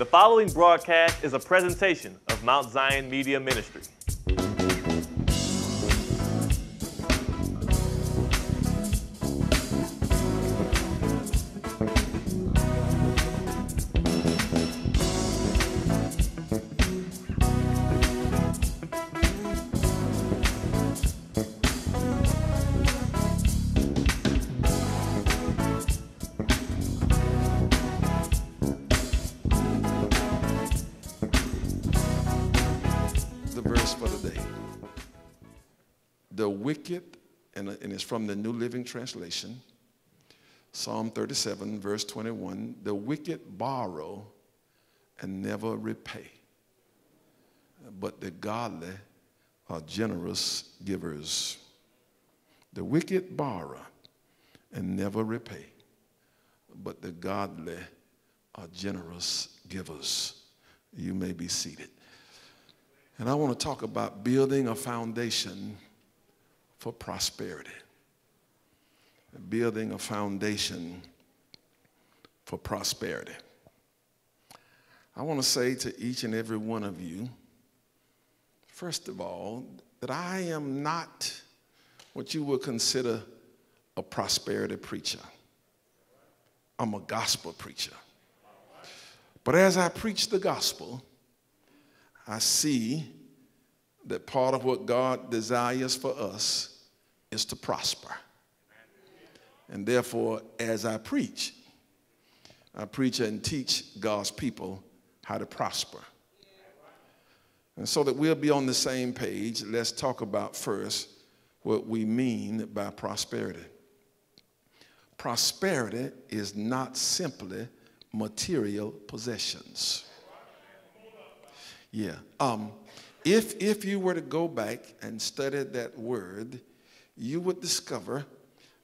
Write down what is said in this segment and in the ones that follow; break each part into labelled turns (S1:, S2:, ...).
S1: The following broadcast is a presentation of Mount Zion Media Ministry.
S2: The wicked, and it's from the New Living Translation, Psalm 37, verse 21, the wicked borrow and never repay, but the godly are generous givers. The wicked borrow and never repay, but the godly are generous givers. You may be seated. And I want to talk about building a foundation for prosperity. Building a foundation for prosperity. I want to say to each and every one of you, first of all, that I am not what you would consider a prosperity preacher. I'm a gospel preacher. But as I preach the gospel, I see that part of what God desires for us is to prosper. And therefore, as I preach and teach God's people how to prosper. And so that we'll be on the same page, let's talk about first what we mean by prosperity. Prosperity is not simply material possessions. Yeah. If you were to go back and study that word, you would discover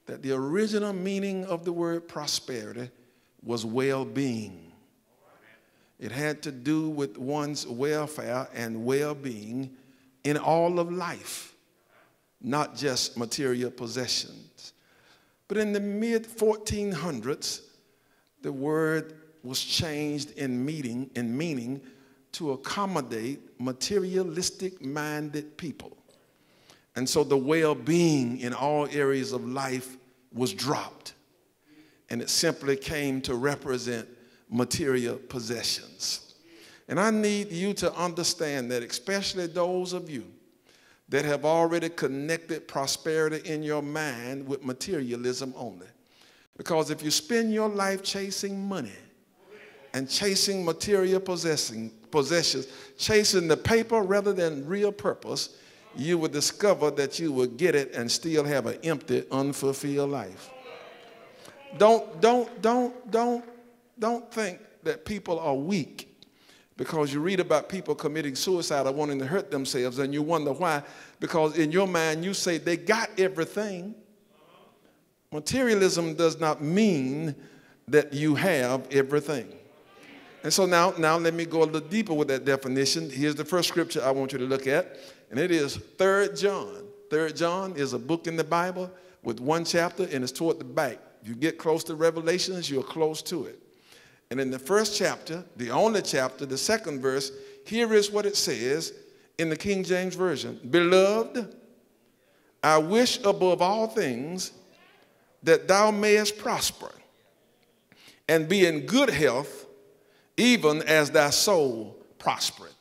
S2: that the original meaning of the word prosperity was well-being. It had to do with one's welfare and well-being in all of life, not just material possessions. But in the mid-1400s, the word was changed in meaning to accommodate materialistic-minded people. And so the well-being in all areas of life was dropped. And it simply came to represent material possessions. And I need you to understand that, especially those of you that have already connected prosperity in your mind with materialism only. Because if you spend your life chasing money and chasing material possessions, chasing the paper rather than real purpose, you will discover that you will get it and still have an empty, unfulfilled life. Don't think that people are weak because you read about people committing suicide or wanting to hurt themselves and you wonder why. Because in your mind you say they got everything. Materialism does not mean that you have everything. And so now let me go a little deeper with that definition. Here's the first scripture I want you to look at, and it is 3 John. 3 John is a book in the Bible with one chapter, and it's toward the back. If you get close to Revelations, you're close to it. And in the first chapter, the only chapter, the second verse, here is what it says in the King James Version. Beloved, I wish above all things that thou mayest prosper and be in good health, even as thy soul prospereth.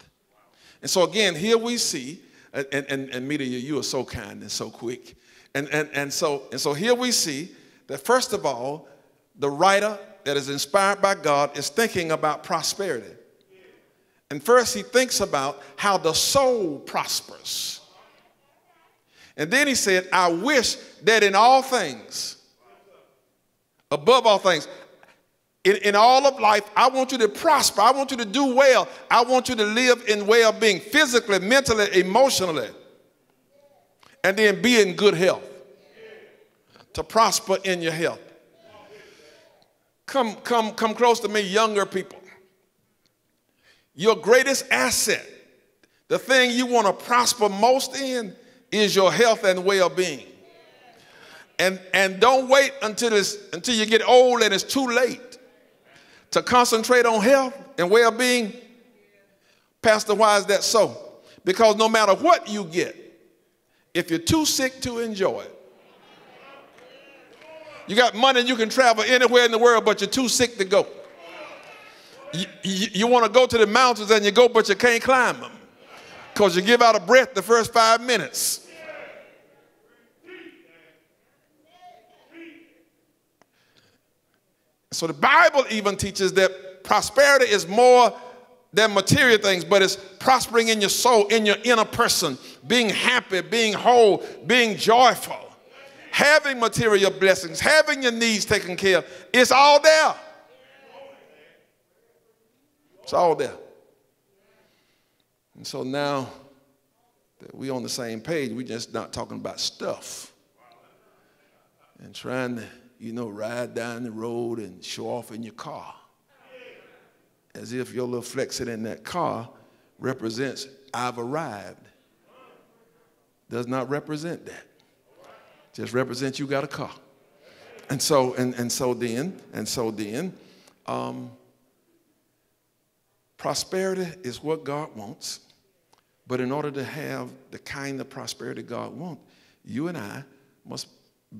S2: And so again, here we see, and Media, you are so kind and so quick. And so here we see that first of all, the writer that is inspired by God is thinking about prosperity. And first he thinks about how the soul prospers. And then he said, I wish that in all things, above all things, in all of life, I want you to prosper. I want you to do well. I want you to live in well-being, physically, mentally, emotionally, and then be in good health, to prosper in your health. Come close to me, younger people. Your greatest asset, the thing you want to prosper most in, is your health and well-being. And don't wait until you get old and it's too late. to concentrate on health and well-being? Pastor, why is that so? Because no matter what you get, if you're too sick to enjoy it, you got money and you can travel anywhere in the world, but you're too sick to go. You want to go to the mountains and you go, but you can't climb them because you give out of breath the first 5 minutes. So the Bible even teaches that prosperity is more than material things, but it's prospering in your soul, in your inner person, being happy, being whole, being joyful, having material blessings, having your needs taken care of. It's all there. It's all there. And so now that we're on the same page, we're just not talking about stuff and trying to, ride down the road and show off in your car. As if your little flexing in that car represents, I've arrived. Does not represent that. Just represents you got a car. And so then, prosperity is what God wants. But in order to have the kind of prosperity God wants, you and I must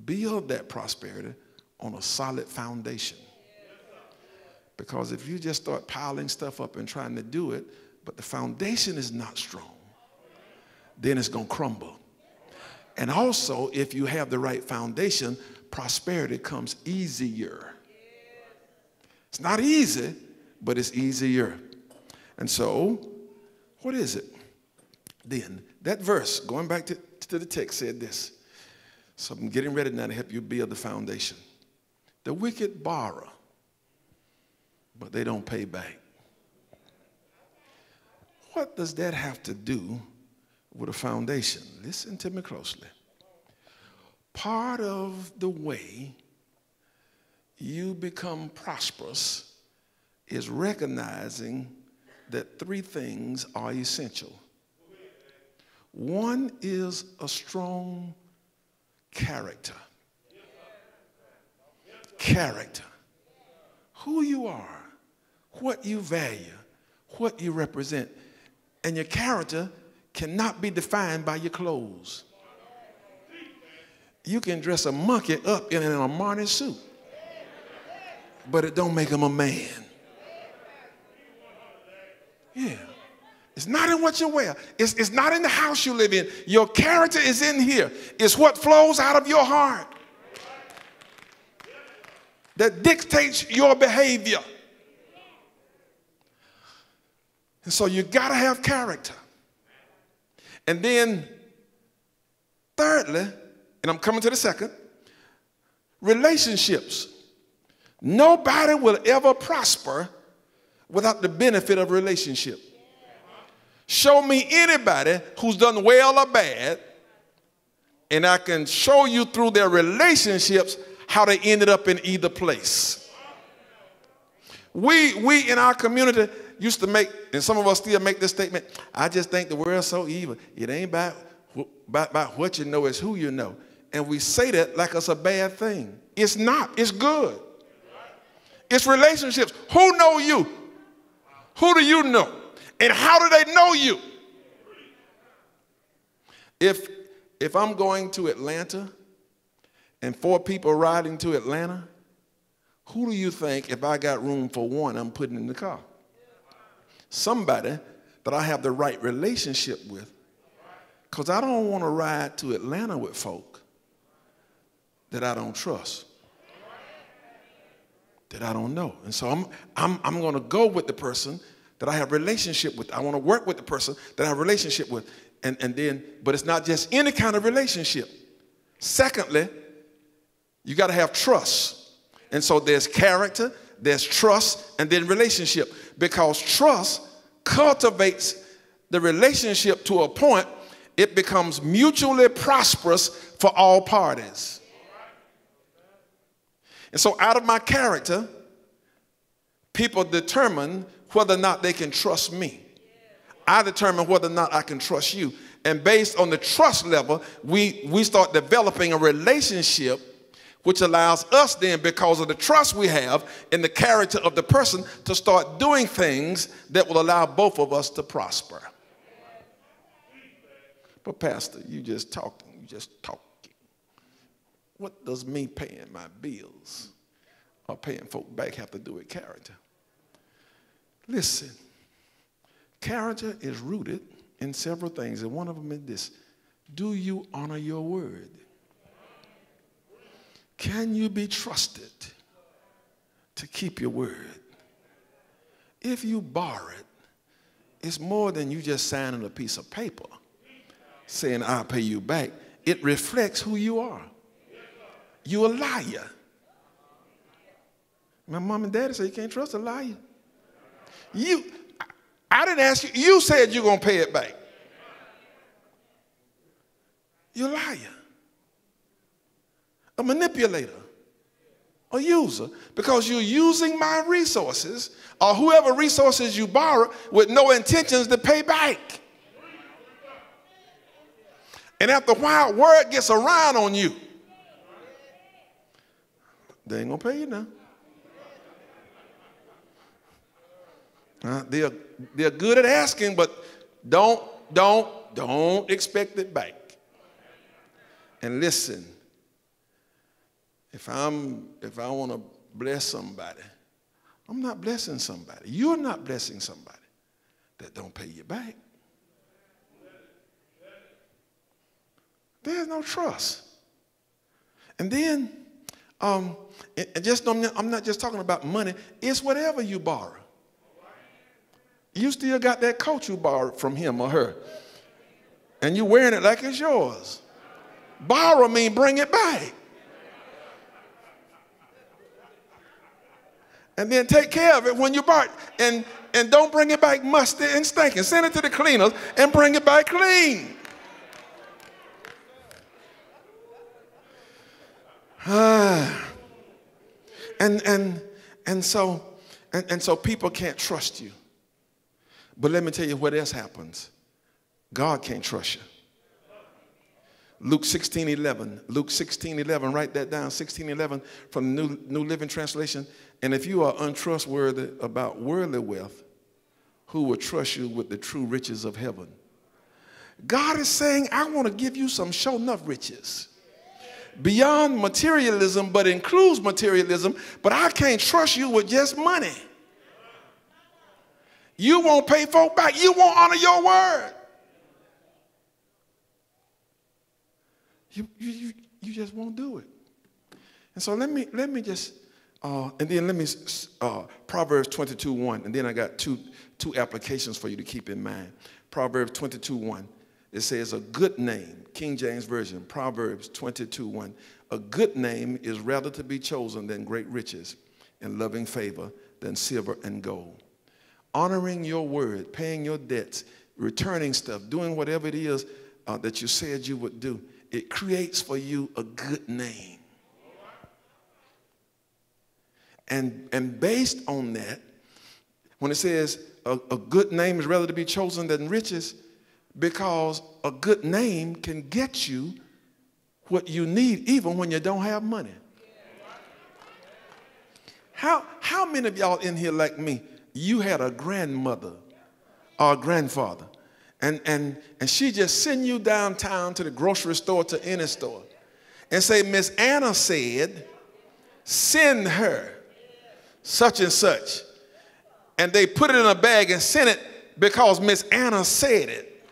S2: build that prosperity on a solid foundation. Because if you just start piling stuff up and trying to do it, but the foundation is not strong, then it's going to crumble. And also, if you have the right foundation, prosperity comes easier. It's not easy, but it's easier. And so, what is it? Then, that verse, going back to the text, said this. So I'm getting ready now to help you build the foundation. The wicked borrow, but they don't pay back. What does that have to do with a foundation? Listen to me closely. Part of the way you become prosperous is recognizing that three things are essential. One is a strong character. Character. Who you are, what you value, what you represent. And your character cannot be defined by your clothes. You can dress a monkey up in an Armani suit, but it don't make him a man. Yeah. It's not in what you wear. It's not in the house you live in. Your character is in here. It's what flows out of your heart that dictates your behavior. And so you got to have character. And then thirdly, and I'm coming to the second, relationships. Nobody will ever prosper without the benefit of relationship. Show me anybody who's done well or bad, and I can show you through their relationships how they ended up in either place. We in our community used to make, and some of us still make this statement, I just think the world's so evil. It ain't about what you know, it's who you know. And we say that like it's a bad thing. It's not. It's good. It's relationships. Who know you? Who do you know? And how do they know you? If I'm going to Atlanta and 4 people riding to Atlanta, who do you think, if I got room for one, I'm putting in the car? Somebody that I have the right relationship with. Because I don't want to ride to Atlanta with folk that I don't trust, that I don't know. And so I'm going to go with the person that I have a relationship with. I want to work with the person that I have a relationship with. And then, but it's not just any kind of relationship. Secondly, you got to have trust. And so there's character, there's trust, and then relationship. Because trust cultivates the relationship to a point it becomes mutually prosperous for all parties. And so out of my character, people determine whether or not they can trust me. I determine whether or not I can trust you. And based on the trust level, we start developing a relationship which allows us then, because of the trust we have in the character of the person, to start doing things that will allow both of us to prosper. But Pastor, you just talking. What does me paying my bills or paying folk back have to do with character? Listen, character is rooted in several things, and one of them is this: do you honor your word? Can you be trusted to keep your word? If you borrow it, it's more than you just signing a piece of paper saying I'll pay you back. It reflects who you are. You're a liar. My mom and daddy say you can't trust a liar. I didn't ask you. You said you're going to pay it back. You're a liar. A manipulator. A user. Because you're using my resources or whoever resources you borrow with no intentions to pay back. And after a while, word gets around on you. They ain't going to pay you now. They're good at asking, but don't expect it back. And listen, if I want to bless somebody, I'm not blessing somebody. You're not blessing somebody that don't pay you back. There's no trust. And then, and just I'm not just talking about money. It's whatever you borrow. You still got that coat you borrowed from him or her, and you're wearing it like it's yours. Borrow means bring it back. And then take care of it when you borrow it. And don't bring it back musty and stinking. Send it to the cleaners and bring it back clean. And so people can't trust you. But let me tell you what else happens. God can't trust you. Luke 16:11. Luke 16:11. Write that down. 16:11 from the New Living Translation. And if you are untrustworthy about worldly wealth, who will trust you with the true riches of heaven? God is saying, I want to give you some sure enough riches. Beyond materialism, but includes materialism. But I can't trust you with just money. You won't pay folk back. You won't honor your word. You just won't do it. And so let me just, and then let me, Proverbs 22:1, and then I got two applications for you to keep in mind. Proverbs 22:1, it says a good name, King James Version, Proverbs 22:1, a good name is rather to be chosen than great riches, and loving favor than silver and gold. Honoring your word, paying your debts, returning stuff, doing whatever it is that you said you would do, it creates for you a good name. And based on that, when it says a good name is rather to be chosen than riches, because a good name can get you what you need even when you don't have money. How many of y'all in here like me, you had a grandmother or a grandfather, and she just send you downtown to the grocery store, to any store, and say, Miss Anna said, send her such and such. And they put it in a bag and sent it because Miss Anna said it.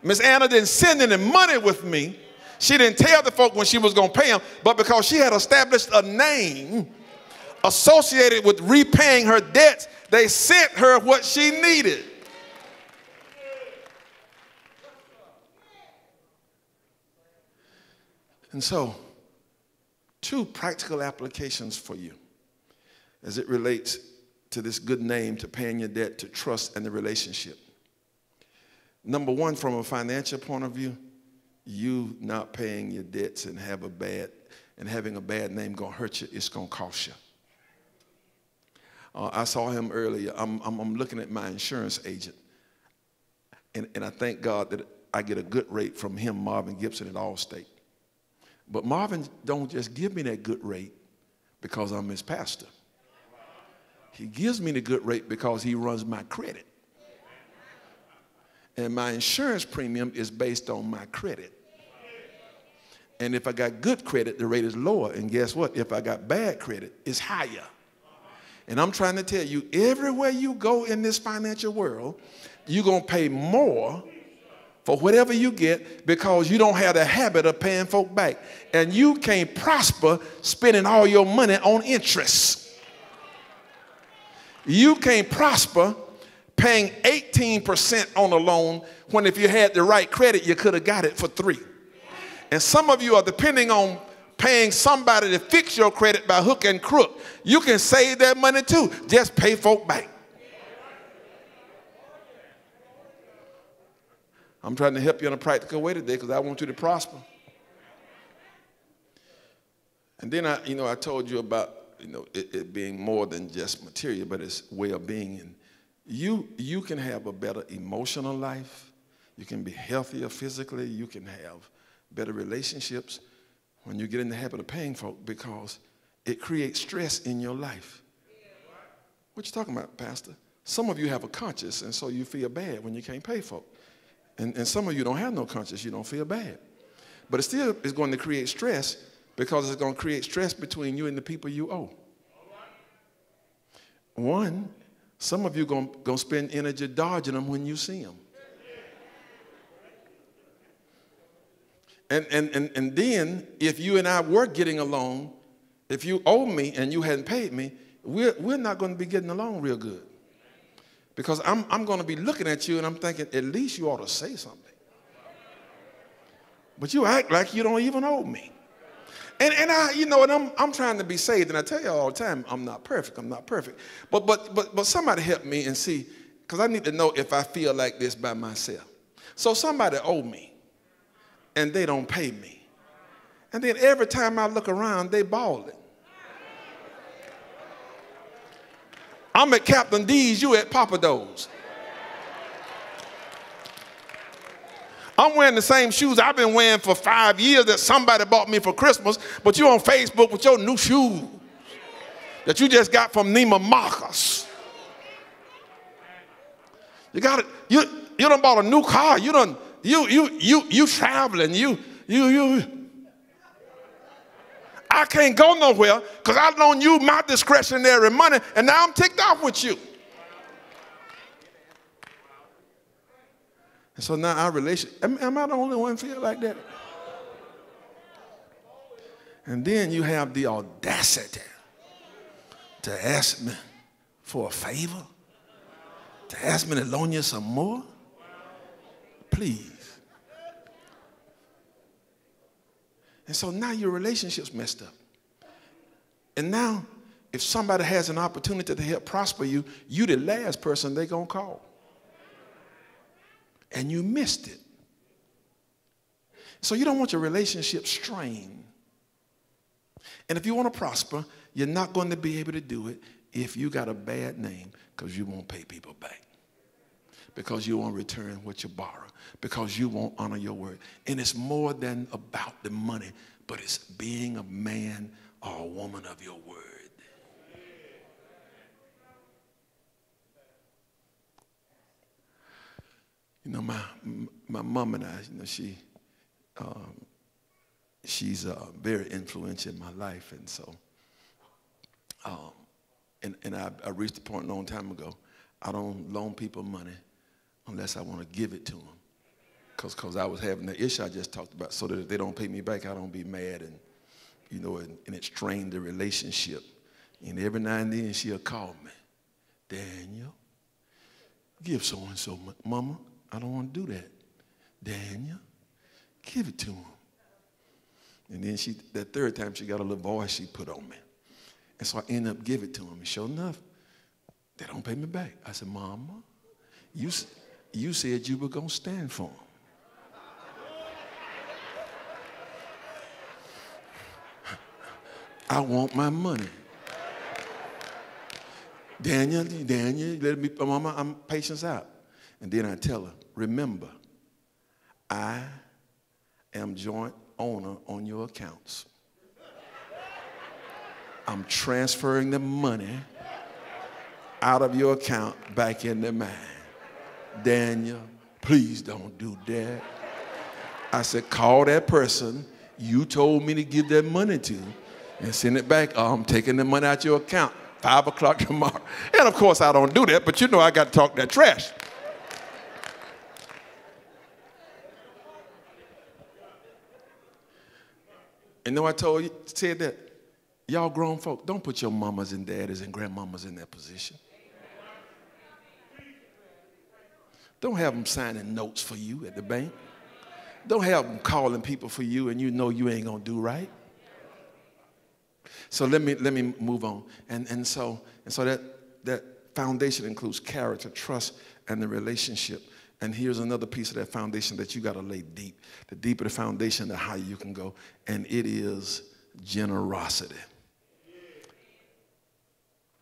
S2: Miss Anna didn't send any money with me. She didn't tell the folk when she was going to pay them, but because she had established a name associated with repaying her debts, they sent her what she needed. And so, two practical applications for you as it relates to this good name, to paying your debt, to trust and the relationship. Number one, from a financial point of view, you not paying your debts and having a bad name gonna hurt you. It's gonna cost you. I saw him earlier. I'm looking at my insurance agent, and I thank God that I get a good rate from him, Marvin Gibson at Allstate. But Marvin don't just give me that good rate because I'm his pastor. He gives me the good rate because he runs my credit. And my insurance premium is based on my credit. And if I got good credit, the rate is lower. And guess what? If I got bad credit, it's higher. And I'm trying to tell you, everywhere you go in this financial world, you're going to pay more for whatever you get because you don't have the habit of paying folk back. And you can't prosper spending all your money on interest. You can't prosper paying 18% on a loan when if you had the right credit, you could have got it for 3%. And some of you are depending on paying somebody to fix your credit by hook and crook. You can save that money too. Just pay folk back. I'm trying to help you in a practical way today because I want you to prosper. And then I told you about it being more than just material, but it's well-being. And you can have a better emotional life. You can be healthier physically. You can have better relationships when you get in the habit of paying folk because it creates stress in your life. What you talking about, Pastor? Some of you have a conscience, and so you feel bad when you can't pay folk. And some of you don't have no conscience. You don't feel bad. But it still is going to create stress because it's going to create stress between you and the people you owe. One, some of you going to spend energy dodging them when you see them. And then, if you and I were getting along, if you owe me and you hadn't paid me, we're not going to be getting along real good. Because I'm going to be looking at you and I'm thinking, at least you ought to say something. But you act like you don't even owe me. And I'm trying to be saved, and I tell you all the time, I'm not perfect. But somebody help me and see, because I need to know if I feel like this by myself. So somebody owe me. And they don't pay me. And then every time I look around, they balling. I'm at Captain D's, you at Papa Do's. I'm wearing the same shoes I've been wearing for 5 years that somebody bought me for Christmas, but you on Facebook with your new shoes that you just got from Neiman Marcus. You got it. You done bought a new car. You traveling, I can't go nowhere because I don't use my discretionary money, and now I'm ticked off with you. And so now our relationship, am I the only one feel like that? And then you have the audacity to ask me for a favor, to ask me to loan you some more. Please. And so now your relationship's messed up. And now, if somebody has an opportunity to help prosper you, you the last person they're going to call. And you missed it. So you don't want your relationship strained. And if you want to prosper, you're not going to be able to do it if you got a bad name because you won't pay people back. Because you won't return what you borrow. Because you won't honor your word. And it's more than about the money, but it's being a man or a woman of your word. My mom and I, she's very influential in my life. And so, I reached a point a long time ago, I don't loan people money unless I want to give it to them. Because I was having the issue I just talked about, so that if they don't pay me back, I don't be mad, and it strained the relationship. And every now and then she'll call me, Daniel, give so-and-so, Mama, I don't want to do that. Daniel, give it to him. And then that third time she got a little voice she put on me. And so I ended up giving it to him. And sure enough, they don't pay me back. I said, Mama, you said you were going to stand for him. I want my money. Daniel, let me, Mama, I'm patience out. And then I tell her, remember, I am joint owner on your accounts. I'm transferring the money out of your account back into mine. Daniel, please don't do that. I said, call that person you told me to give that money to and send it back. I'm taking the money out your account, 5 o'clock tomorrow. And of course I don't do that, but you know I got to talk that trash. And know I said that, y'all grown folk, don't put your mamas and daddies and grandmamas in that position. Don't have them signing notes for you at the bank. Don't have them calling people for you and you know you ain't gonna do right. So let me move on. And so that foundation includes character, trust, and the relationship. And here's another piece of that foundation that you got to lay deep. The deeper the foundation, the higher you can go. And it is generosity.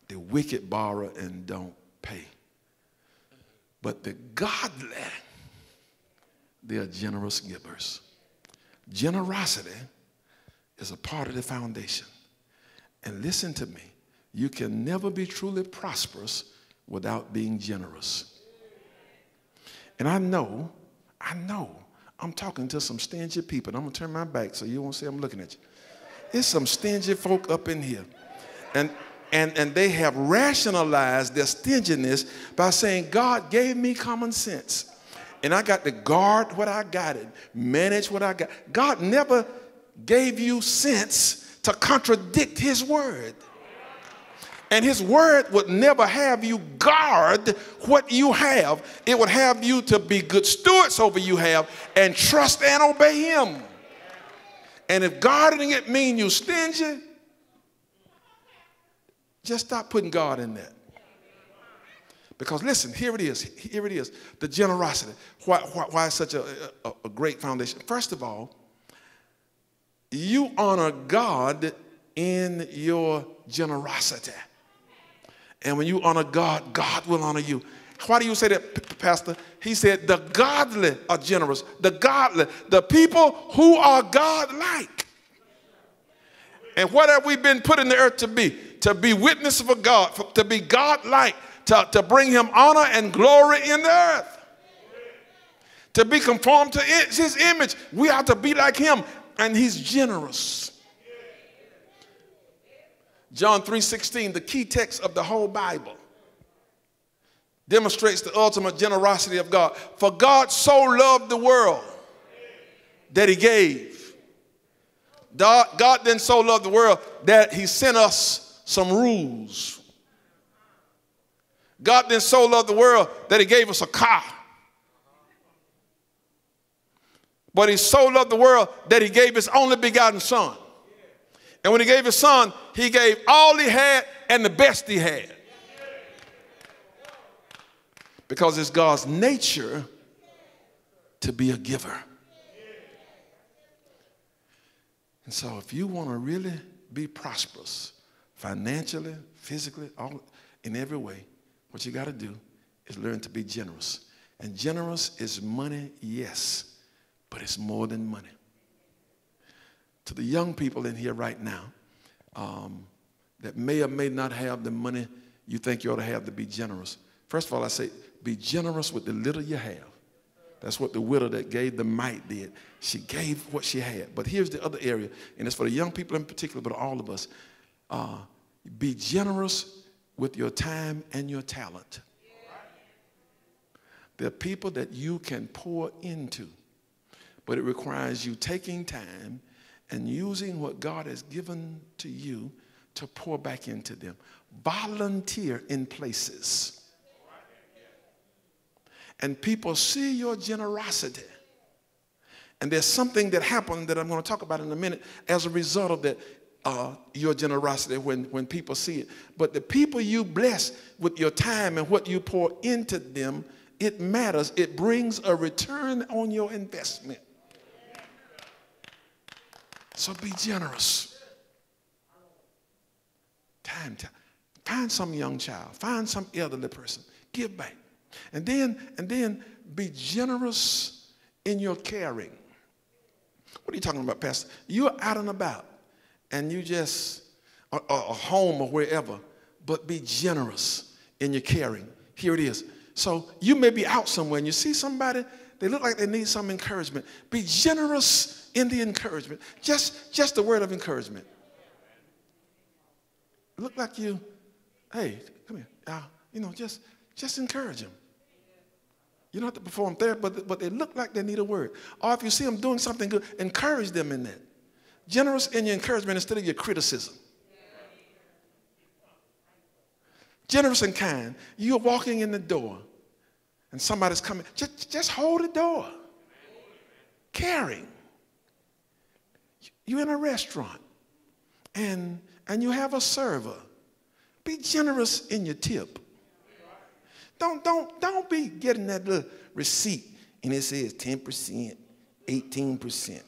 S2: The wicked borrow and don't pay. But the godly, they are generous givers. Generosity is a part of the foundation. And listen to me, you can never be truly prosperous without being generous. And I know, I'm talking to some stingy people. And I'm going to turn my back so you won't say I'm looking at you. There's some stingy folk up in here. And they have rationalized their stinginess by saying, God gave me common sense. And I got to guard what I got and manage what I got. God never gave you sense to contradict his word. And his word would never have you guard what you have. It would have you to be good stewards over you have and trust and obey him. And if guarding it means you stingy, just stop putting God in that. Because listen, here it is, the generosity. Why it's such a great foundation? First of all, you honor God in your generosity. And when you honor God, God will honor you. Why do you say that, Pastor? He said the godly are generous. The godly, the people who are God-like. And what have we been put in the earth to be? To be witnesses for God, to be God-like, to bring him honor and glory in the earth. To be conformed to his image. We are to be like him. And he's generous. John 3:16, the key text of the whole Bible, demonstrates the ultimate generosity of God. For God so loved the world that he gave. God then so loved the world that he sent us some rules. God then so loved the world that he gave us a car. But he so loved the world that he gave his only begotten son. And when he gave his son, he gave all he had and the best he had. Because it's God's nature to be a giver. And so if you want to really be prosperous, financially, physically, in every way, what you got to do is learn to be generous. And generous is money, yes. But it's more than money. To the young people in here right now that may or may not have the money you think you ought to have to be generous. First of all, I say be generous with the little you have. That's what the widow that gave the mite did. She gave what she had. But here's the other area, and it's for the young people in particular, but all of us. Be generous with your time and your talent. There are people that you can pour into. But it requires you taking time and using what God has given to you to pour back into them. Volunteer in places. And people see your generosity. And there's something that happened that I'm going to talk about in a minute as a result of that, your generosity when people see it. But the people you bless with your time and what you pour into them, it matters. It brings a return on your investment. So be generous. Time. Find some young child. Find some elderly person. Give back. And then be generous in your caring. What are you talking about, Pastor? You're out and about, and you just, or home or wherever, but be generous in your caring. Here it is. So you may be out somewhere, and you see somebody, they look like they need some encouragement. Be generous in the encouragement. Just the word of encouragement. Look like you, hey, come here. Just encourage them. You don't have to perform therapy, but they look like they need a word. Or if you see them doing something good, encourage them in that. Generous in your encouragement instead of your criticism. Generous and kind. You're walking in the door and somebody's coming. Just hold the door. Caring. You're in a restaurant and you have a server. Be generous in your tip. Don't be getting that little receipt and it says 10%, 18%.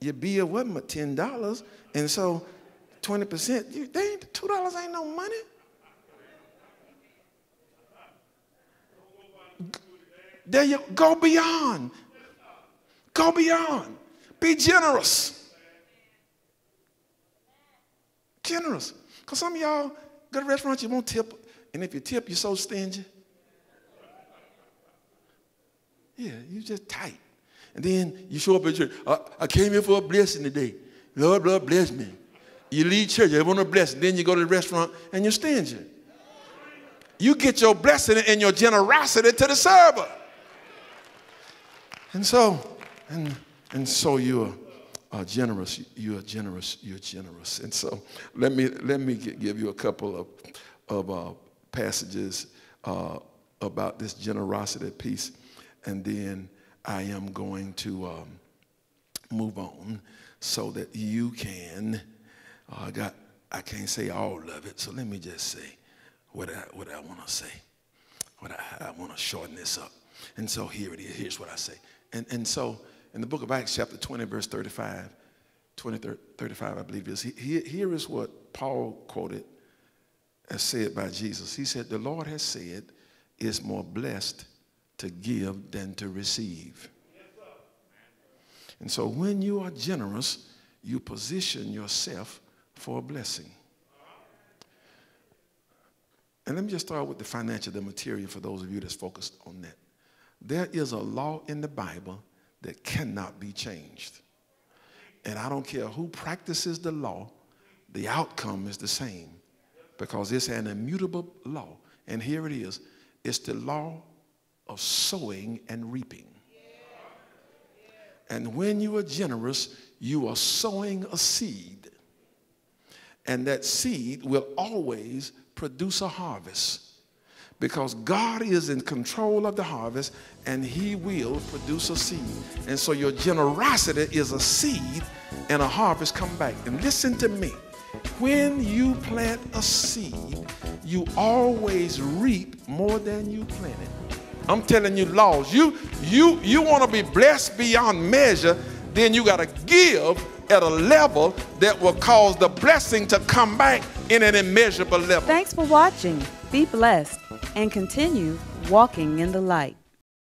S2: Your bill wasn't but $10, and so 20%, $2 ain't no money. There you go beyond. Go beyond. Be generous. Generous. Because some of y'all go to restaurants, you won't tip. And if you tip, you're so stingy. Yeah, you just tight. And then you show up at church. I came here for a blessing today. Lord, bless me. You leave church, you want a blessing. Then you go to the restaurant and you're stingy. You get your blessing and your generosity to the server. And so you're generous. You're generous. You're generous. And so let me give you a couple of passages about this generosity piece, and then I am going to move on so that you can. I can't say all of it, so let me just say what I want to say. I want to shorten this up. And so here it is. Here's what I say. And so in the book of Acts, chapter 20, verse 35, I believe it is. Here is what Paul quoted as said by Jesus. He said, the Lord has said, it's more blessed to give than to receive. And so when you are generous, you position yourself for a blessing. And let me just start with the financial, the material for those of you that's focused on that. There is a law in the Bible that cannot be changed. And I don't care who practices the law, the outcome is the same. Because it's an immutable law. And here it is. It's the law of sowing and reaping. And when you are generous, you are sowing a seed. And that seed will always produce a harvest. Because God is in control of the harvest and he will produce a seed. And so your generosity is a seed and a harvest come back. And listen to me. When you plant a seed, you always reap more than you planted. I'm telling you laws. You want to be blessed beyond measure, then you got to give at a level that will cause the blessing to come back in an immeasurable level.
S3: Thanks for watching. Be blessed and continue walking in the light.